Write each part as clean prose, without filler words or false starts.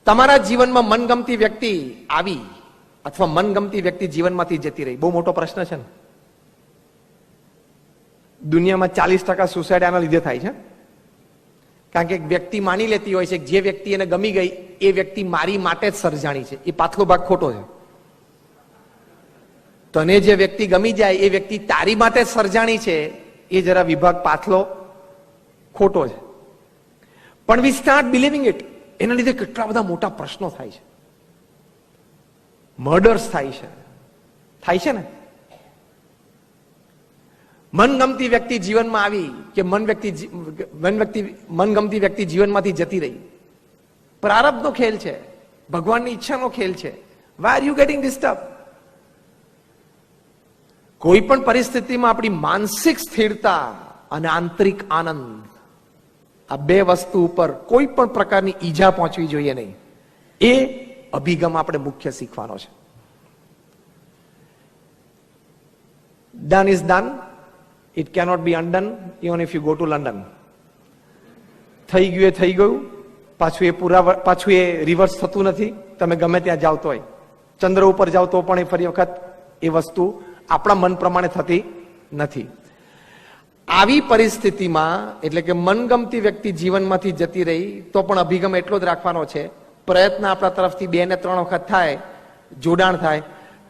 તમારા જીવનમાં મનગમતી વ્યક્તિ આવી અથવા મનગમતી વ્યક્તિ જીવનમાંથી જતી રહી, બહુ મોટો પ્રશ્ન છે ને. દુનિયામાં 40% સુસાઇડ આના લીધે થાય છે. કારણ કે એક વ્યક્તિ માની લેતી હોય છે કે જે વ્યક્તિ એને ગમી ગઈ એ વ્યક્તિ મારી માટે જ સર્જાણી છે. એ પાછલો ભાગ ખોટો છે. તને જે વ્યક્તિ ગમી જાય એ વ્યક્તિ તારી માટે જ સર્જાણી છે, એ જરા વિભાગ પાછલો ખોટો છે. પણ વી સ્ટાર્ટ બિલીવિંગ ઇટ. એના લીધે કેટલા બધા મોટા પ્રશ્નો થાય છે, મર્ડર્સ થાય છે ને. મનગમતી વ્યક્તિ જીવનમાં આવી કે મનગમતી વ્યક્તિ જીવનમાંથી જતી રહી. પ્રારબ્ધનો ખેલ છે, ભગવાનની ઈચ્છાનો ખેલ છે. Why are you getting disturb? કોઈ પણ પરિસ્થિતિમાં આપણી માનસિક સ્થિરતા અને આંતરિક આનંદ, આ બે વસ્તુ ઉપર કોઈ પણ પ્રકારની ઈજા પહોંચવી જોઈએ નહીં. એ અભિગમ આપણે મુખ્ય શીખવાનો છે. Done is done. It cannot B અનડન even if you go to London. થઈ ગયું એ થઈ ગયું, પાછું એ રિવર્સ થતું નથી. તમે ગમે ત્યાં જાઓ તોય, ચંદ્ર ઉપર જાઓ તો પણ એ ફરી વખત એ વસ્તુ આપણા મન પ્રમાણે થતી નથી. આવી પરિસ્થિતિમાં એટલે કે મનગમતી વ્યક્તિ જીવનમાંથી જતી રહી તો પણ અભિગમ એટલો જ રાખવાનો છે. પ્રયત્ન આપણા તરફથી 2 ને 3 વખત થાય, જોડાણ થાય,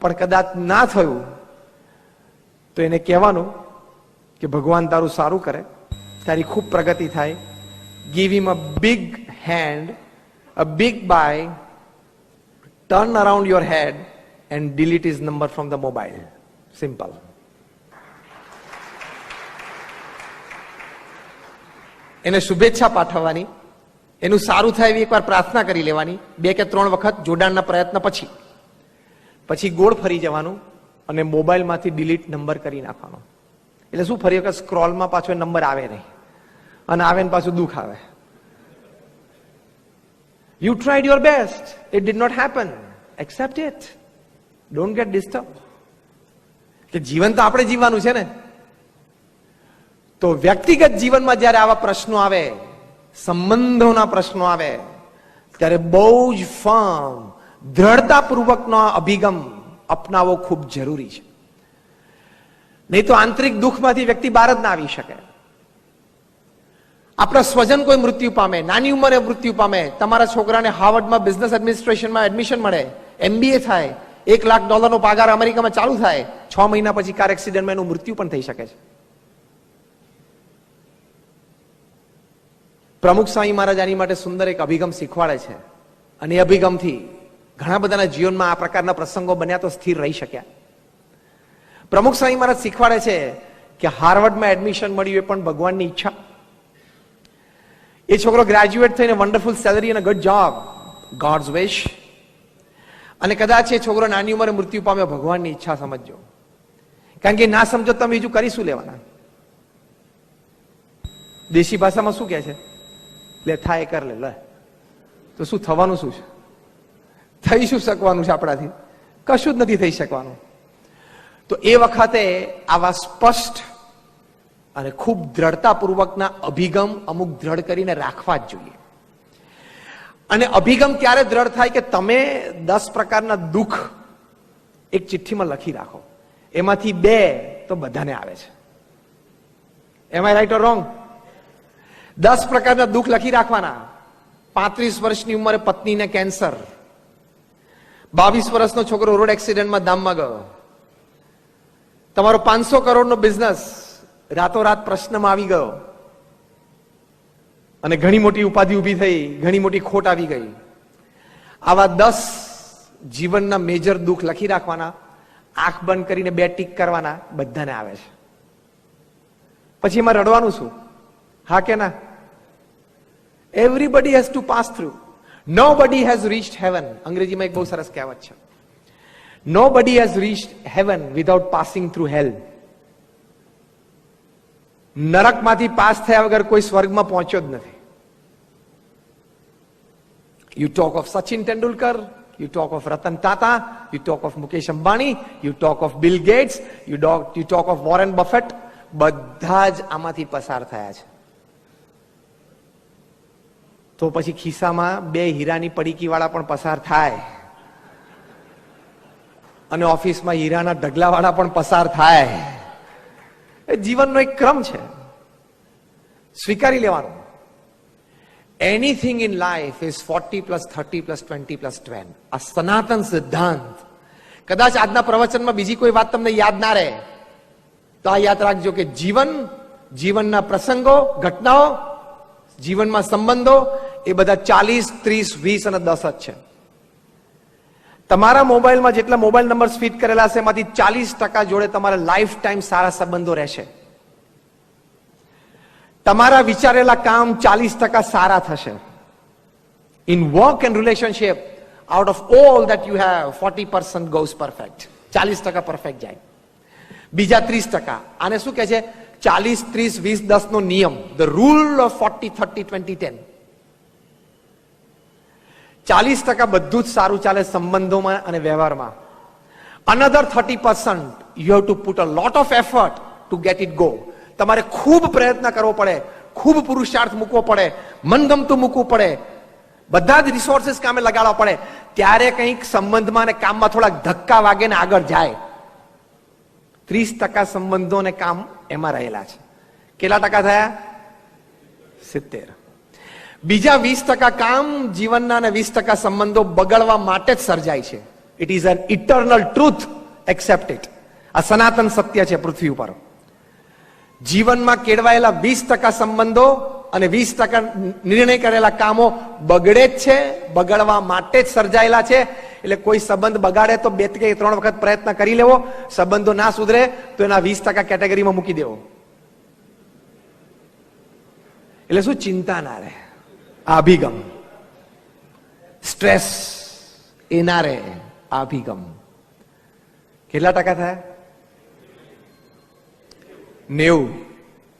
પણ કદાચ ના થયું તો એને કહેવાનું કે ભગવાન તારું સારું કરે, તારી ખૂબ પ્રગતિ થાય. Give him a big hand, a big bye, turn around your head and delete his number from the mobile. Simple. એને શુભેચ્છા પાઠવવાની, એનું સારું થાય એવી એકવાર પ્રાર્થના કરી લેવાની, 2 કે 3 વખત જોડાણના પ્રયત્ન પછી ગોળ ફરી જવાનું અને મોબાઈલમાંથી ડિલીટ નંબર કરી નાખવાનો. એટલે શું, ફરી વખત સ્ક્રોલમાં પાછો નંબર આવે નહીં, અને આવે ને પાછું દુઃખ આવે. You tried your best, it did not happen, accept it, don't get disturb. કે જીવન તો આપણે જીવવાનું છે ને. તો વ્યક્તિગત જીવનમાં જ્યારે આવા પ્રશ્નો આવે, સંબંધોના પ્રશ્નો આવે, ત્યારે બહુ જ ફર્મ, દ્રઢતાપૂર્વકનો અભિગમ અપનાવવો ખૂબ જરૂરી છે. નહીં તો આંતરિક દુઃખમાંથી વ્યક્તિ બહાર જ ના આવી શકે. આપણા સ્વજન કોઈ મૃત્યુ પામે, નાની ઉંમરે મૃત્યુ પામે, તમારા છોકરાને હાર્વર્ડમાં બિઝનેસ એડમિનિસ્ટ્રેશનમાં એડમિશન મળે, MBA થાય, $1 લાખ પગાર અમેરિકામાં ચાલુ થાય, 6 મહિના પછી કાર એક્સિડન્ટમાં એનું મૃત્યુ પણ થઈ શકે છે. પ્રમુખ સ્વામી મહારાજ આની માટે સુંદર એક અભિગમ શીખવાડે છે, અને એ અભિગમથી ઘણા બધાના જીવનમાં આ પ્રકારના પ્રસંગો બન્યા તો સ્થિર રહી શક્યા. પ્રમુખ સ્વામી મહારાજ શીખવાડે છે કે હાર્વર્ડમાં એડમિશન મળ્યું એ પણ ભગવાનની ઈચ્છા. એ છોકરો ગ્રેજ્યુએટ થઈને વન્ડરફુલ સેલરી અને ગુડ જોબ, ગોડ્સ વિશ. અને કદાચ એ છોકરો નાની ઉંમરે મૃત્યુ પામ્યો, ભગવાનની ઈચ્છા સમજજો. કારણ કે ના સમજો તમે બીજું કરી શું લેવાના? દેશી ભાષામાં શું કહે છે? લે થાય કર લે. તો શું થવાનું શું છે? થઈ શું શકવાનું છે આપણાથી? કશું જ નથી થઈ શકવાનું. તો એ વખતે આવા સ્પષ્ટ અને ખૂબ દ્રઢતાપૂર્વકના અભિગમ અમુક દ્રઢ કરીને રાખવા જ જોઈએ. અને અભિગમ ત્યારે દ્રઢ થાય કે તમે 10 પ્રકારના દુઃખ એક ચિઠ્ઠીમાં લખી રાખો. એમાંથી 2 તો બધાને આવે છે. એમ આઈ રાઈટ ઓર રોંગ? 10 પ્રકારના દુઃખ લખી રાખવાના. 35 વર્ષની ઉંમરે પત્નીને કેન્સર, 22 વર્ષનો છોકરો રોડ એક્સિડન્ટમાં ધામમાં ગયો, તમારો 500 કરોડનો બિઝનેસ રાતોરાત પ્રશ્નમાં આવી ગયો, અને ઘણી મોટી ઉપાધિ ઉભી થઈ, ઘણી મોટી ખોટ આવી ગઈ. આવા 10 જીવનના મેજર દુઃખ લખી રાખવાના, આંખ બંધ કરીને 2 ટીક કરવાના. બધાને આવે છે. પછી એમાં રડવાનું શું? હા કે ના? Everybody has to pass through. Nobody has reached heaven. અંગ્રેજીમાં એક બહુ સરસ કહેવત છે, nobody has reached heaven without passing through hell. નરકમાંથી પાસ થયા વગર કોઈ સ્વર્ગમાં પહોંચ્યો જ નથી. You talk of Sachin Tendulkar, you talk of Ratan Tata, you talk of Mukesh Ambani, you talk of Bill Gates, you talk of Warren Buffett. બધા જ આમાંથી પસાર થયા છે. તો પછી ખિસ્સામાં 2 હીરાની પડીકી વાળા પણ પસાર થાય, અને ઓફિસમાં હીરાના ઢગલા વાળા પણ પસાર થાય. એ જીવનનો એક ક્રમ છે, સ્વીકારી લેવાનો. Anything in life is 40 + 30 + 20 + 10. આ સનાતન સિદ્ધાંત. કદાચ આજના પ્રવચનમાં બીજી કોઈ વાત તમને યાદ ના રહે તો આ યાદ રાખજો કે જીવનના પ્રસંગો, ઘટનાઓ, જીવનમાં સંબંધો એ બધા 40, 30, 20 અને 10 જ છે. તમારા મોબાઈલમાં જેટલા મોબાઈલ નંબર ફિટ કરેલા છે એમાંથી 40% જોડે તમારા લાઈફ ટાઈમ સારા સંબંધો રહેશે. તમારા વિચારેલા કામ 40% સારા થશે. In work and relationship, out of all that you have, 40% goes perfect. 40% perfect જાય. બીજા 30%, આને શું કહે છે? 40, 30, 20, 10 નો નિયમ, ધ રૂલ ઓફ 40, 30, 20, 10. 40% બધું જ સારું ચાલે સંબંધોમાં અને વ્યવહારમાં. Another 30% you have to put a lot of effort two get it go. તમારે ખૂબ પ્રયત્ન કરવો પડે, ખૂબ પુરુષાર્થ મૂકવો પડે, મનગમતું મૂકવું પડે, બધા જ રિસોર્સિસ કામે લગાડવા પડે, ત્યારે કંઈક સંબંધમાં અને કામમાં થોડાક ધક્કા વાગે ને આગળ જાય. 30% સંબંધો અને કામ એમાં રહેલા છે. કેટલા ટકા થયા? 70. બીજા 20% કામ જીવનના અને 20% સંબંધો બગડવા માટે જ સર્જાય છે. It is an eternal truth, accept it. આ સનાતન સત્ય છે પૃથ્વી ઉપર. જીવનમાં કેળવાયેલા 20% સંબંધો અને 20% નિર્ણય કરેલા કામો બગડે જ છે, બગડવા માટે જ સર્જાયેલા છે. એટલે કોઈ સંબંધ બગાડે તો 2 કે 3 વખત પ્રયત્ન કરી લેવો, સંબંધો ના સુધરે તો એના 20% કેટેગરીમાં મૂકી દેવો. એટલે શું? ચિંતા ના રહે, આ અભિગમ. સ્ટ્રેસ એ ના રહે, આ અભિગમ. કેટલા ટકા થયા? 90.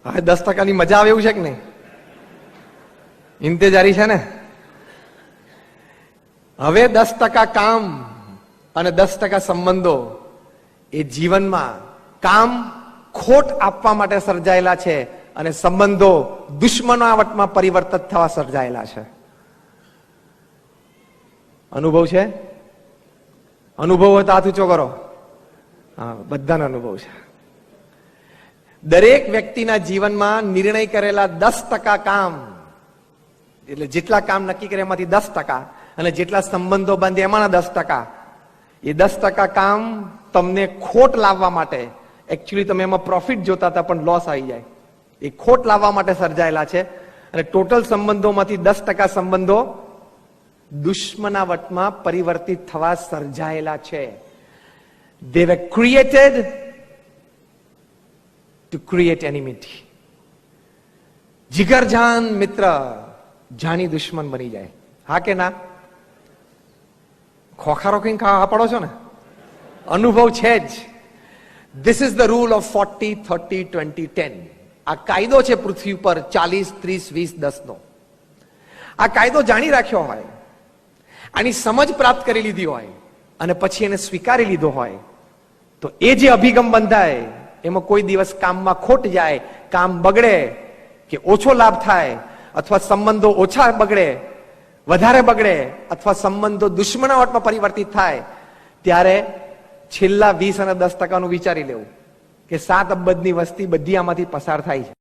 હવે 10%ની મજા આવે એવું છે કે નહીં? ઇંતેજારી છે ને? હવે 10% કામ અને 10% સંબંધો એ જીવનમાં કામ ખોટ આપવા માટે સર્જાયેલા છે અને સંબંધો દુશ્મનાવટમાં પરિવર્તિત થવા સર્જાયેલા છે. અનુભવ છે? અનુભવ હોય તો હાથ ઊંચો કરો. હા, બધાનો અનુભવ છે. દરેક વ્યક્તિના જીવનમાં નિર્ણય કરેલા 10% કામ, એટલે જેટલા કામ નક્કી કરે એમાંથી 10%, અને જેટલા સંબંધો બાંધે એમાંના 10%, એ 10% કામ તમને ખોટ લાવવા માટે, એકચ્યુઅલી તમે એમાં પ્રોફિટ જોતા હતા પણ લોસ આવી જાય, એ ખોટ લાવવા માટે સર્જાયેલા છે. અને ટોટલ સંબંધોમાંથી 10% સંબંધો દુશ્મનાવટમાં પરિવર્તિત થવા સર્જાયેલા છે. They were created to create enmity. જીગરજાન મિત્ર જાણી દુશ્મન બની જાય. હા કે ના? ખોખારો કઈ ખાવા પડો છો ને? અનુભવ છે જ. This is the rule of 40, 30, 20, 10. આ કાયદો છે પૃથ્વી પર 40, 30, 20, 10 નો. આ કાયદો જાણી રાખ્યો હોય, આની સમજ પ્રાપ્ત કરી લીધી હોય અને પછી એને સ્વીકારી લીધો હોય તો એ જે અભિગમ બંધાય એમાં કોઈ દિવસ કામમાં ખોટ જાય, કામ બગડે કે ઓછો લાભ થાય, અથવા સંબંધો ઓછા બગડે, વધારે બગડે, અથવા સંબંધો દુશ્મનાવટમાં પરિવર્તિત થાય, ત્યારે છેલ્લા 20 અને 10%નું વિચારી લેવું કે 7 અબજની વસ્તી બધી આમાંથી પસાર થાય છે.